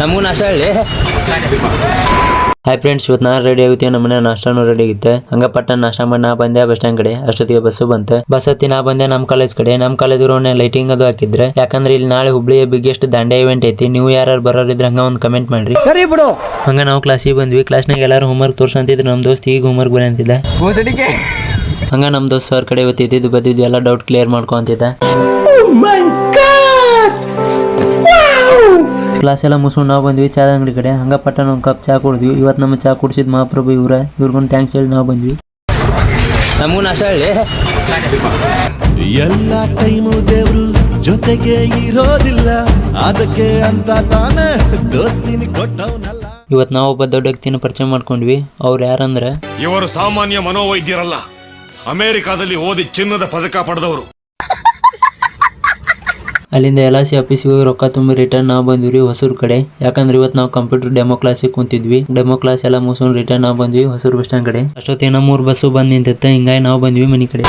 ನಮಗೂ ನಾಷ್ಟ ಹೇಳಿ. ಹಾಯ್ ಫ್ರೆಂಡ್ಸ್, ಇವತ್ತು ನಾನು ರೆಡಿ ಆಗುತ್ತೀವಿ. ನಮ್ಮ ಮನೆ ನಾಷ್ಟಾನು ರೆಡಿ ಆಗಿತ್ತೆ. ಹಂಗ ಪಟ್ಟ ನಾಷ್ಟ ಮಾಡಿ ನಾ ಬಂದೆ ಬಸ್ ಸ್ಟ್ಯಾಂಡ್ ಕಡೆ. ಅಷ್ಟೊತ್ತಿಗೆ ಬಸ್ಸು ಬಂತೆ. ಬಸ್ ಹತ್ತಿ ನಾ ಬಂದೆ ನಮ್ಮ ಕಾಲೇಜ್ ಕಡೆ. ನಮ್ಮ ಕಾಲೇಜ್ ಗ್ರೌಂಡ್ ಲೈಟಿಂಗ್ ಅದು ಹಾಕಿದ್ರೆ, ಯಾಕಂದ್ರೆ ಇಲ್ಲಿ ನಾಳೆ ಹುಬ್ಳಿಯ ಬಿಗ್ಗೆಸ್ಟ್ ದಾಂಡಿಯಾ ಇವೆಂಟ್ ಐತಿ. ನೀವು ಯಾರು ಬರೋರಿದ್ರೆ ಹಂಗ ಒಂದು ಕಮೆಂಟ್ ಮಾಡ್ರಿ. ಸರಿ ಬಿಡು. ಹಂಗ ನಾವು ಕ್ಲಾಸಿಗೆ ಬಂದ್ವಿ. ಕ್ಲಾಸ್ನಾಗ ಎಲ್ಲಾರು ಹೋಮ್ವರ್ಕ್ ತೋರ್ಸಂತಿದ್ರು. ನಮ್ಮ ದೋಸ್ತ್ ಈಗ ಹೋಮ್ವರ್ಕ್ ಬರೀ ಅಂತಿದ್ದ. ಹಂಗ ನಮ್ಮ ದೋಸ್ತ್ ಸರ್ ಕಡೆ ಇವತ್ತಿದ್ದು ಬಂದಿದ್ದು ಎಲ್ಲ ಡೌಟ್ ಕ್ಲಿಯರ್ ಮಾಡ್ಕೊಂತಿದ್ದ. ಕ್ಲಾಸ್ ಎಲ್ಲ ಮುಗಿಸ್ಕೊಂಡು ನಾವು ಬಂದ್ವಿ ಚಾ ಅಂಗಡಿ ಕಡೆ. ಹಂಗ ಪಟ್ಟಣ ಒಂದು ಕಪ್ ಚಾ ಕುಡಿದ್ವಿ. ಇವತ್ತು ನಮ್ಮ ಚಾ ಕುಡಿಸಿದ್ ಮಹಾಪ್ರಭು ಇವ್ರಿಗೊಂದು ಥ್ಯಾಂಕ್ಸ್ ಹೇಳಿ ನಾವು ಬಂದ್ವಿ. ನಮಗೂ ನಾಷ್ಟ ಹೇಳಿ. ಎಲ್ಲ ಟೈಮು ದೇವ್ರು ಜೊತೆಗೆ ಇರೋದಿಲ್ಲ, ಅದಕ್ಕೆ ಅಂತ ತಾನೇ ದೋಸ್ತಿನಿ ಕೊಟ್ಟವನಲ್ಲ. ಇವತ್ತು ನಾವು ಒಬ್ಬ ದೊಡ್ಡ ವ್ಯಕ್ತಿನ ಪರಿಚಯ ಮಾಡ್ಕೊಂಡ್ವಿ. ಅವ್ರು ಯಾರಂದ್ರೆ, ಇವರು ಸಾಮಾನ್ಯ ಮನೋವೈದ್ಯರಲ್ಲ, ಅಮೆರಿಕಾದಲ್ಲಿ ಓದಿ ಚಿನ್ನದ ಪದಕ ಪಡೆದವರು. ಅಲ್ಲಿಂದ LIC ಆಫೀಸಿಗೆ ಹೋಗಿ ರೊಕ್ಕ ತುಂಬಿ ರಿಟರ್ನ್ ನಾವು ಬಂದ್ವಿ ಹೊಸೂರು ಕಡೆ. ಯಾಕಂದ್ರೆ ಇವತ್ತು ನಾವು ಕಂಪ್ಯೂಟರ್ ಡೆಮೋ ಕ್ಲಾಸಿಗೆ ಕುಂತಿದ್ವಿ. ಡೆಮೋ ಕ್ಲಾಸ್ ಎಲ್ಲ ಮುಗಿಸ್ಕೊಂಡು ರಿಟರ್ನ್ ನಾವು ಬಂದ್ವಿ ಹೊಸೂರು ಬಸ್ ಸ್ಟ್ಯಾಂಡ್ ಕಡೆ. ಅಷ್ಟೊತ್ತಿಗೆ ನಮ್ಮ 3 ಬಸ್ಸು ಬಂದು ನಿಂತಿತ್ತು. ಹಿಂಗಾಗಿ ನಾವು ಬಂದ್ವಿ ಮನೆ ಕಡೆ.